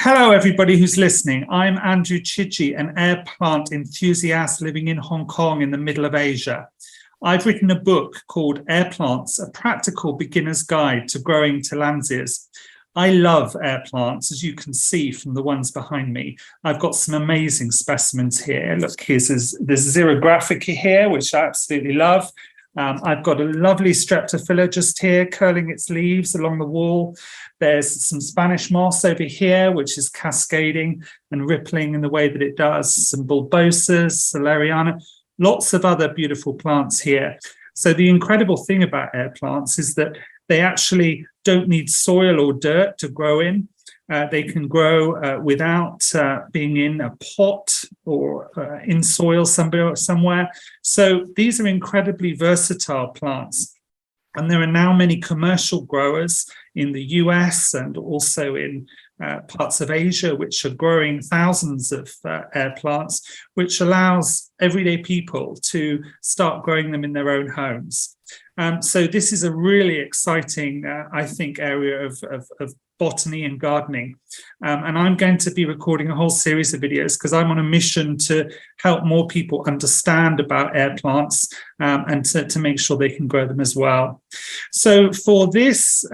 Hello, everybody who's listening. I'm Andrew Chidgey, an air plant enthusiast living in Hong Kong in the middle of Asia. I've written a book called Air Plants, a practical beginner's guide to growing tillandsias. I love air plants, as you can see from the ones behind me. I've got some amazing specimens here. Look, there's xerographica here, which I absolutely love. I've got a lovely streptophila just here, curling its leaves along the wall. There's some Spanish moss over here, which is cascading and rippling in the way that it does. Some bulbosas, celeriana, lots of other beautiful plants here. So the incredible thing about air plants is that they actually don't need soil or dirt to grow in. They can grow without being in a pot or in soil somewhere. So these are incredibly versatile plants. And there are now many commercial growers in the US and also in parts of Asia, which are growing thousands of air plants, which allows everyday people to start growing them in their own homes. So this is a really exciting, I think, area of botany and gardening. And I'm going to be recording a whole series of videos because I'm on a mission to help more people understand about air plants and to make sure they can grow them as well. So for this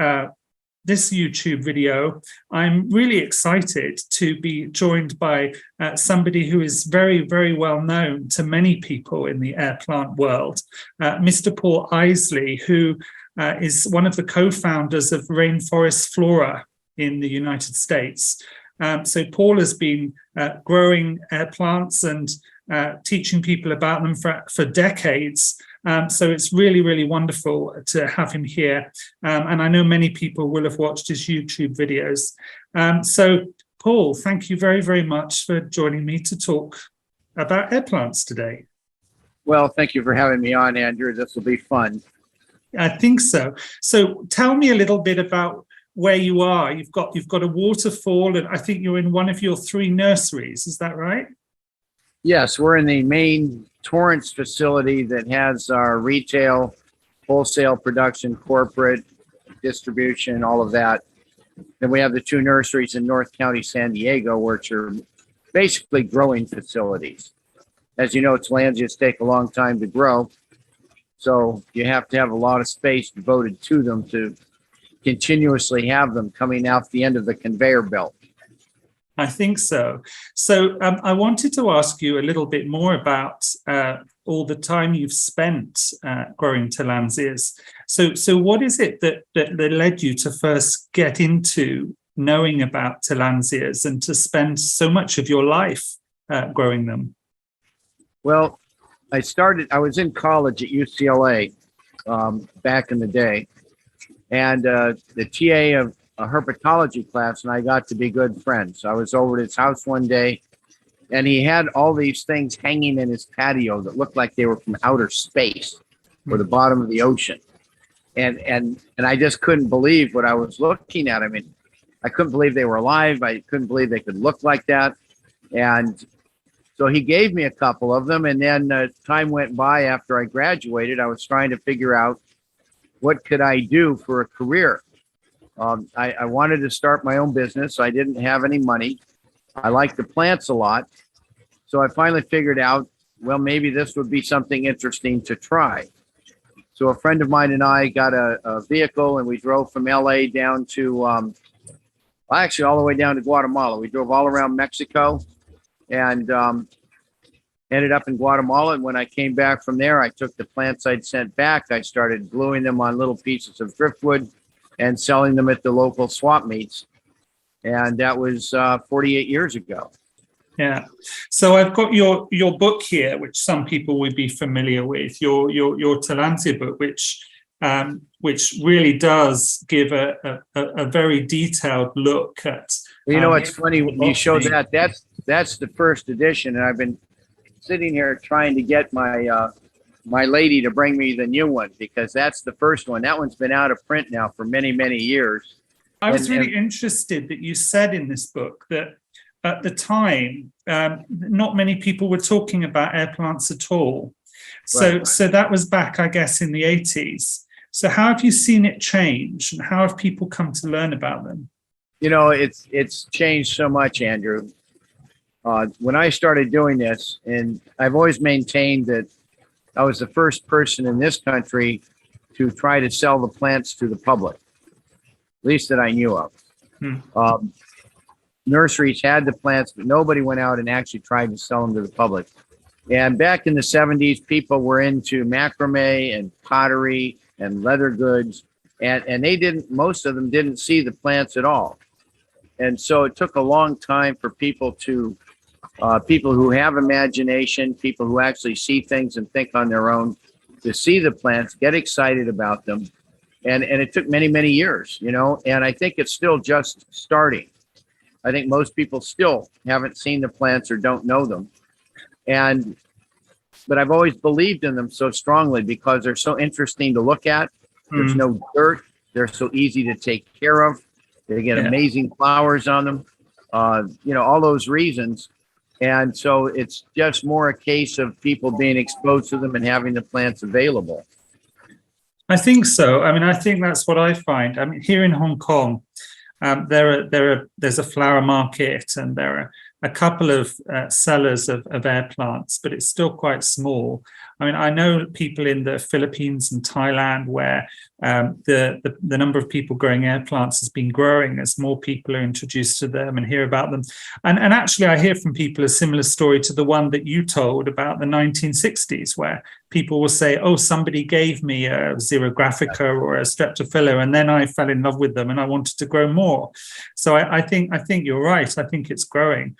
YouTube video, I'm really excited to be joined by somebody who is very, very well known to many people in the air plant world, Mr. Paul Eisley, who is one of the co-founders of Rainforestflora in the United States. So Paul has been growing air plants and teaching people about them for decades. So it's really, really wonderful to have him here. And I know many people will have watched his YouTube videos. So Paul, thank you very, very much for joining me to talk about air plants today. Well, thank you for having me on, Andrew. This will be fun. I think so. So tell me a little bit about where you are. You've got a waterfall, and I think you're in one of your 3 nurseries. Is that right? Yes, we're in the main Torrance facility that has our retail, wholesale production, corporate distribution, all of that. Then we have the 2 nurseries in North County, San Diego, which are basically growing facilities. As you know, tillandsias take a long time to grow, so you have to have a lot of space devoted to them to continuously have them coming out the end of the conveyor belt. I think so. So I wanted to ask you a little bit more about all the time you've spent growing tillandsias. So what is it that led you to first get into knowing about tillandsias and to spend so much of your life growing them? Well, I was in college at UCLA back in the day, and the TA of a herpetology class and I got to be good friends. I was over at his house one day, and he had all these things hanging in his patio that looked like they were from outer space or the bottom of the ocean. And I just couldn't believe what I was looking at. I mean, I couldn't believe they were alive. I couldn't believe they could look like that. And so he gave me a couple of them, and then time went by after I graduated. I was trying to figure out what could I do for a career. I wanted to start my own business. I didn't have any money. I like the plants a lot. So I finally figured out, well, maybe this would be something interesting to try. So a friend of mine and I got a vehicle, and we drove from LA down to, actually all the way down to Guatemala. We drove all around Mexico and ended up in Guatemala. And when I came back from there, I took the plants I'd sent back. I started gluing them on little pieces of driftwood and selling them at the local swap meets. And that was 48 years ago. Yeah. So I've got your book here, which some people would be familiar with, your tillandsia book, which really does give a very detailed look at. You know, it's funny when you show that. That's the first edition, and I've been sitting here trying to get my my lady to bring me the new one, because that's the first one. That one's been out of print now for many, many years. I was really interested that you said in this book that at the time, not many people were talking about air plants at all. So that was back, I guess, in the 80s. So how have you seen it change, and how have people come to learn about them? You know, it's changed so much, Andrew. When I started doing this, and I've always maintained that I was the first person in this country to try to sell the plants to the public, at least that I knew of. Um, Nurseries had the plants, but nobody went out and actually tried to sell them to the public. And back in the 70s, people were into macrame and pottery and leather goods, and they didn't, most of them didn't see the plants at all. And so it took a long time for people to, people who have imagination, people who actually see things and think on their own, to see the plants, get excited about them. And it took many, many years, you know, and I think it's still just starting. I think most people still haven't seen the plants or don't know them. But I've always believed in them so strongly because they're so interesting to look at. There's no dirt. They're so easy to take care of. They get amazing flowers on them. You know, all those reasons. And so it's just more a case of people being exposed to them and having the plants available. I think so. I mean, I think that's what I find. I mean, here in Hong Kong, there's a flower market, and there are a couple of sellers of air plants, but it's still quite small. I mean, I know people in the Philippines and Thailand where the number of people growing air plants has been growing as more people are introduced to them and hear about them. And actually, I hear from people a similar story to the one that you told about the 1960s, where people will say, oh, somebody gave me a xerographica or a streptophila, and then I fell in love with them and I wanted to grow more. So I think you're right. I think it's growing.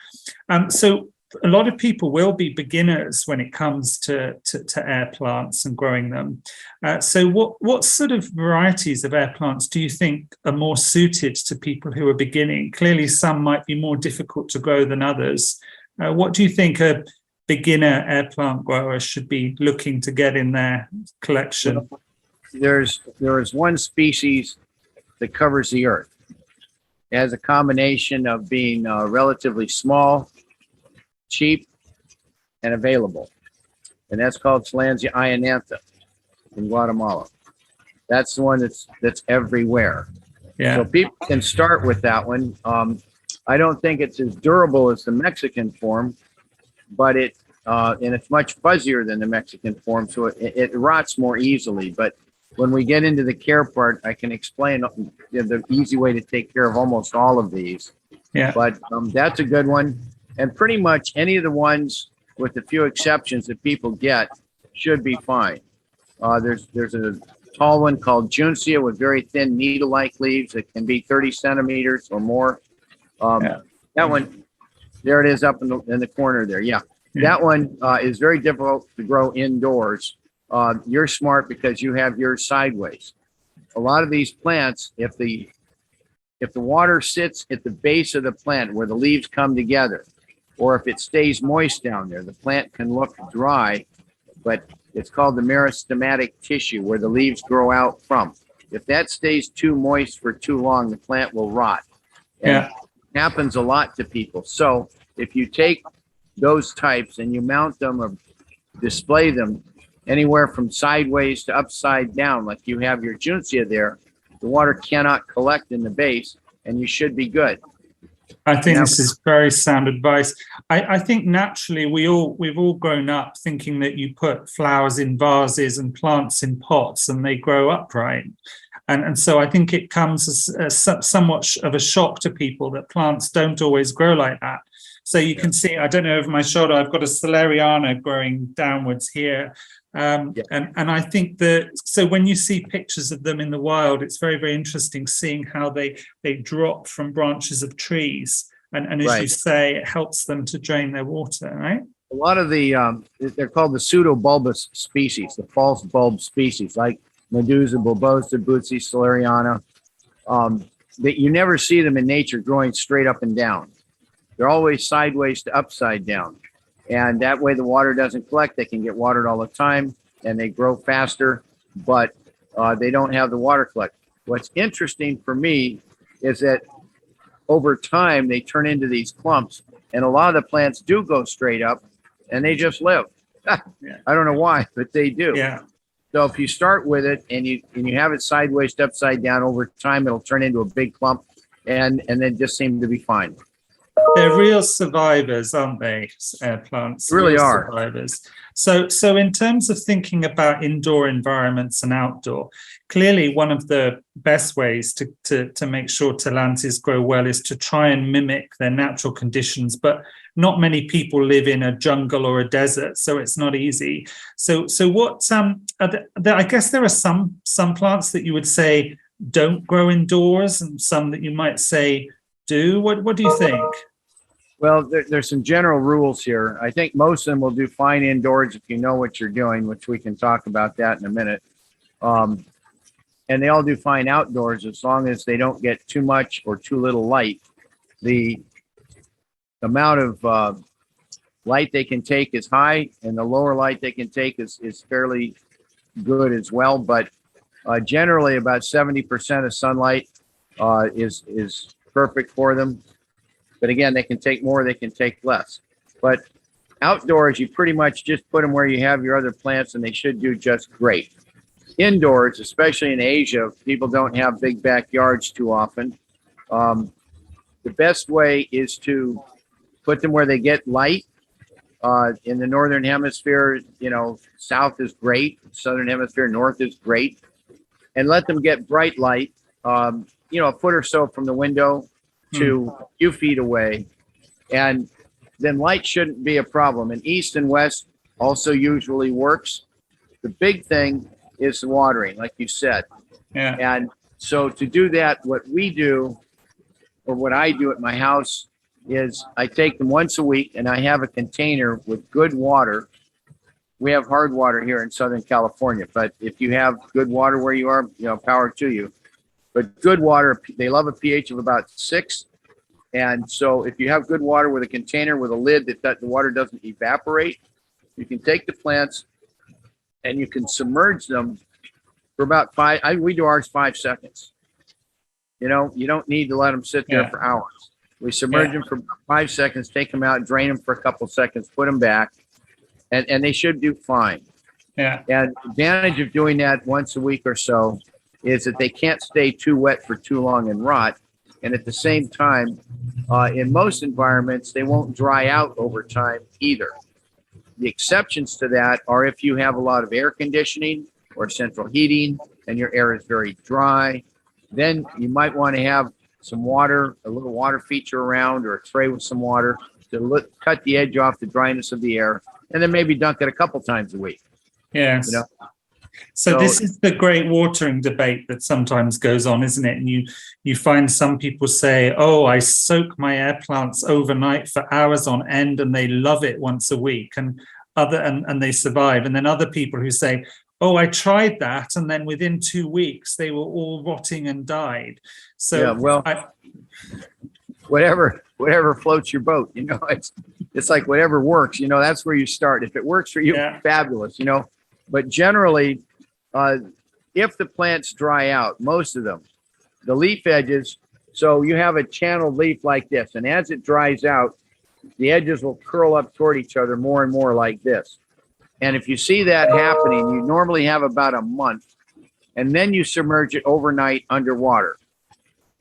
So a lot of people will be beginners when it comes to air plants and growing them. So what sort of varieties of air plants do you think are more suited to people who are beginning? Clearly, some might be more difficult to grow than others. What do you think a beginner air plant grower should be looking to get in their collection? There is one species that covers the earth. It has a combination of being relatively small, cheap, and available. And that's called Tillandsia ionantha in Guatemala. That's the one that's everywhere. Yeah. So people can start with that one. I don't think it's as durable as the Mexican form, but and it's much fuzzier than the Mexican form, so it rots more easily. But when we get into the care part, I can explain the easy way to take care of almost all of these. Yeah. But that's a good one. And pretty much any of the ones, with a few exceptions that people get, should be fine. There's a tall one called Juncia with very thin needle-like leaves that can be 30 centimeters or more. That one, there it is up in the corner there. Yeah. That one is very difficult to grow indoors. You're smart because you have yours sideways. A lot of these plants, if the water sits at the base of the plant where the leaves come together, or if it stays moist down there, the plant can look dry, but it's called the meristematic tissue where the leaves grow out from. If that stays too moist for too long, the plant will rot. And it happens a lot to people. So if you take those types and you mount them or display them anywhere from sideways to upside down, like you have your Juncia there, the water cannot collect in the base, and you should be good. I think this is very sound advice. I think naturally we've all grown up thinking that you put flowers in vases and plants in pots and they grow upright. And so I think it comes as somewhat of a shock to people that plants don't always grow like that. So you can see, I don't know, over my shoulder, I've got a Celeriana growing downwards here. And I think so when you see pictures of them in the wild, it's very, very interesting seeing how they drop from branches of trees. And as you say, it helps them to drain their water, right? A lot of they're called the pseudobulbous species, the false bulb species, like Medusa, bulbosa, Bootsy, Celeriana. That you never see them in nature growing straight up and down. They're always sideways to upside down. And that way the water doesn't collect. They can get watered all the time and they grow faster, but they don't have the water collect. What's interesting for me is that over time they turn into these clumps, and a lot of the plants do go straight up and they just live. I don't know why, but they do. Yeah. So if you start with it and you have it sideways to upside down, over time it'll turn into a big clump and they just seem to be fine. They're real survivors, aren't they? Air plants Really real are. survivors. So in terms of thinking about indoor environments and outdoor, clearly one of the best ways to make sure tillandsias grow well is to try and mimic their natural conditions. But not many people live in a jungle or a desert, so it's not easy. So what I guess there are some plants that you would say don't grow indoors, and some that you might say do. What do you think? Well, there's some general rules here. I think most of them will do fine indoors if you know what you're doing, which we can talk about that in a minute. And they all do fine outdoors as long as they don't get too much or too little light. The amount of light they can take is high, and the lower light they can take is fairly good as well. But generally, about 70% of sunlight is perfect for them. But again, they can take more, they can take less. But outdoors, you pretty much just put them where you have your other plants, and they should do just great. Indoors, especially in Asia, people don't have big backyards too often. The best way is to put them where they get light. In the northern hemisphere, south is great. Southern hemisphere, north is great. And let them get bright light, a foot or so from the window to a few feet away, and then light shouldn't be a problem. And east and west also usually works. The big thing is the watering, like you said. Yeah. And so to do that, what we do, or what I do at my house, is I take them once a week, and I have a container with good water. We have hard water here in Southern California, but if you have good water where you are, power to you. But good water, they love a pH of about 6. And so if you have good water with a container with a lid that the water doesn't evaporate, you can take the plants and you can submerge them for about we do ours 5 seconds. You don't need to let them sit there for hours. We submerge them for about 5 seconds, take them out, drain them for a couple seconds, put them back, and they should do fine. Yeah. And the advantage of doing that once a week or so is that they can't stay too wet for too long and rot. And at the same time, in most environments, they won't dry out over time either. The exceptions to that are if you have a lot of air conditioning or central heating and your air is very dry, then you might want to have some water, a little water feature around, or a tray with some water to cut the edge off the dryness of the air, and then maybe dunk it a couple times a week. Yes. So this is the great watering debate that sometimes goes on, isn't it? And you find some people say, "Oh, I soak my air plants overnight for hours on end, and they love it once a week, and they survive." And then other people who say, "Oh, I tried that, and then within 2 weeks they were all rotting and died." So whatever floats your boat, it's like whatever works. That's where you start. If it works for you, fabulous. But generally, if the plants dry out, most of them, the leaf edges, so you have a channeled leaf like this, and as it dries out, the edges will curl up toward each other more and more like this. And if you see that happening, you normally have about a month, and then you submerge it overnight underwater.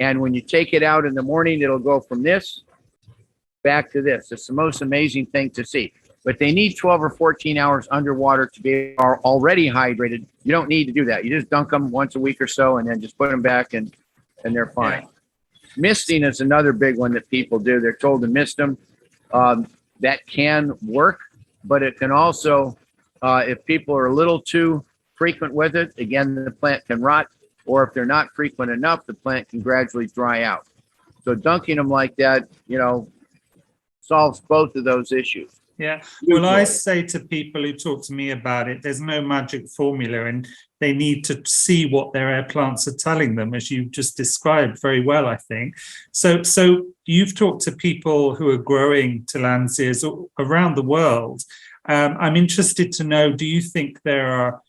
And when you take it out in the morning, it'll go from this back to this. It's the most amazing thing to see. But they need 12 or 14 hours underwater to be already hydrated. You don't need to do that. You just dunk them once a week or so, and then just put them back, and they're fine. Yeah. Misting is another big one that people do. They're told to mist them. That can work, but it can also, if people are a little too frequent with it, again, the plant can rot. Or if they're not frequent enough, the plant can gradually dry out. So dunking them like that, solves both of those issues. Yeah. Well, I say to people who talk to me about it, there's no magic formula, and they need to see what their air plants are telling them, as you just described very well, I think. So you've talked to people who are growing tillandsias around the world. I'm interested to know, do you think there are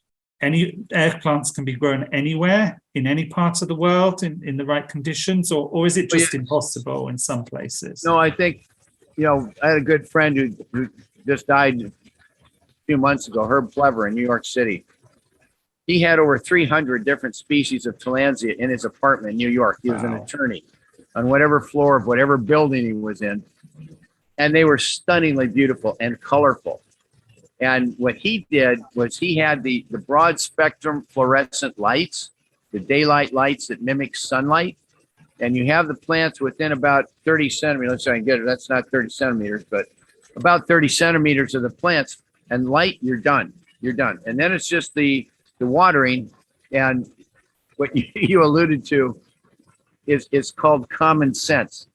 any air plants can be grown anywhere in any part of the world in the right conditions, or is it just impossible in some places? No, I think, I had a good friend who just died a few months ago, Herb Plever in New York City. He had over 300 different species of tillandsia in his apartment in New York. He was an attorney. on whatever floor of whatever building he was in. And they were stunningly beautiful and colorful. And what he did was he had the broad spectrum fluorescent lights, the daylight lights that mimic sunlight. And you have the plants within about 30 centimeters. Let's see if I can get it. That's not 30 centimeters, but about 30 centimeters of the plants and light, you're done. You're done. And then it's just the watering. And what you alluded to is called common sense.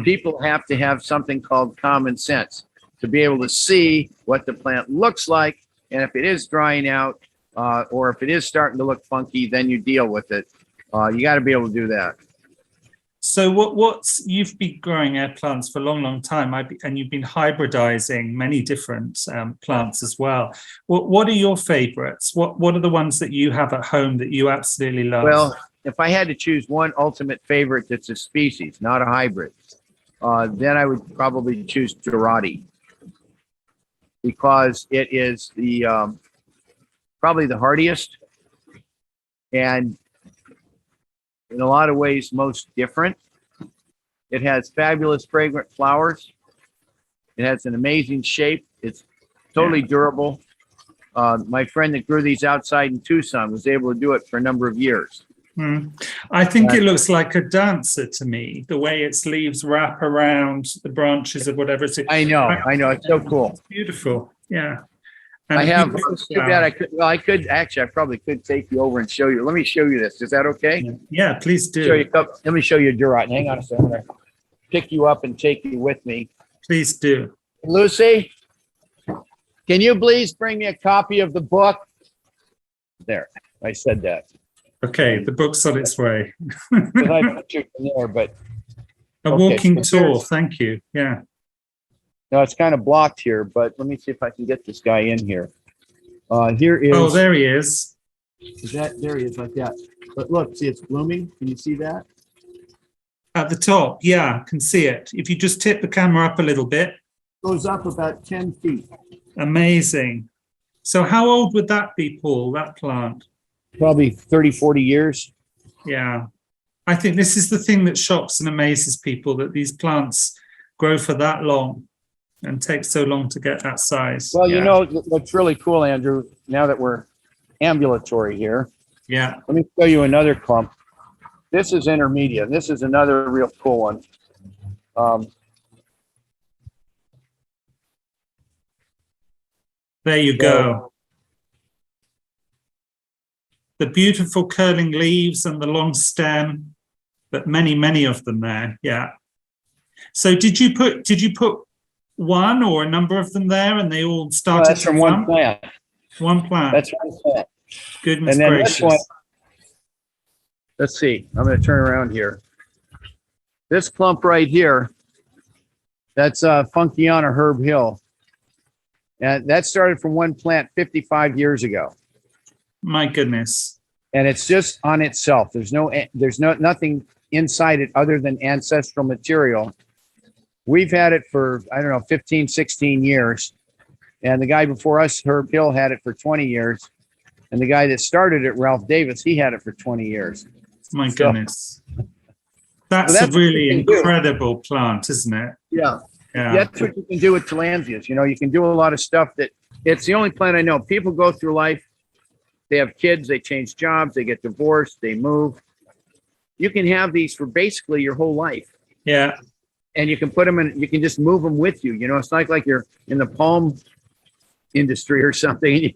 People have to have something called common sense to be able to see what the plant looks like. And if it is drying out, or if it is starting to look funky, then you deal with it. You got to be able to do that. So you've been growing air plants for a long, long time, and you've been hybridizing many different plants as well. What are your favorites? What are the ones that you have at home that you absolutely love? Well, if I had to choose one ultimate favorite that's a species, not a hybrid, then I would probably choose Girardi, because it is the probably the hardiest and in a lot of ways most different. It has fabulous fragrant flowers. It has an amazing shape. It's totally durable. My friend that grew these outside in Tucson was able to do it for a number of years. I think it looks like a dancer to me, the way its leaves wrap around the branches of whatever it's. I know. It's so cool. It's beautiful. Yeah. And I have, too bad I probably could take you over and show you. Let me show you this. Is that okay? Yeah, please do. Let me show you a Durat. Hang on a second. I'm going to pick you up and take you with me. Please do. Lucy, can you please bring me a copy of the book? There, I said that. Okay, the book's on its way. I put you in there, but a walking tour. Thank you. Yeah. No, it's kind of blocked here, but let me see if I can get this guy in here. Here is. Oh, there he is. There he is, like that. But look, see, it's blooming. Can you see that? At the top, yeah, can see it. If you just tip the camera up a little bit. Goes up about 10 feet. Amazing. So how old would that be, Paul, that plant? Probably 30, 40 years. Yeah. I think this is the thing that shocks and amazes people, that these plants grow for that long and take so long to get that size. Well, you know, what's really cool, Andrew, now that we're ambulatory here. Yeah. Let me show you another clump. This is intermediate. This is another real cool one. There you go. The beautiful curling leaves and the long stem, but many, many of them there. Yeah. So did you put one or a number of them there, and they all started? That's from one plant. One plant. That's one plant. Goodness and then gracious. This one, let's see. I'm going to turn around here. This clump right here, that's Funkiana Herb Hill. And that started from one plant 55 years ago. My goodness. And it's just on itself. There's nothing inside it other than ancestral material. We've had it for, I don't know, 15, 16 years. And the guy before us, Herb Hill, had it for 20 years. And the guy that started it, Ralph Davis, he had it for 20 years. My goodness. That's a really incredible plant, isn't it? Yeah. That's what you can do with tillandsias. You know, you can do a lot of stuff that it's the only plant I know. People go through life. They have kids, they change jobs, they get divorced, they move. You can have these for basically your whole life. Yeah. And you can put them in, you can just move them with you. You know, it's not like you're in the palm industry or something.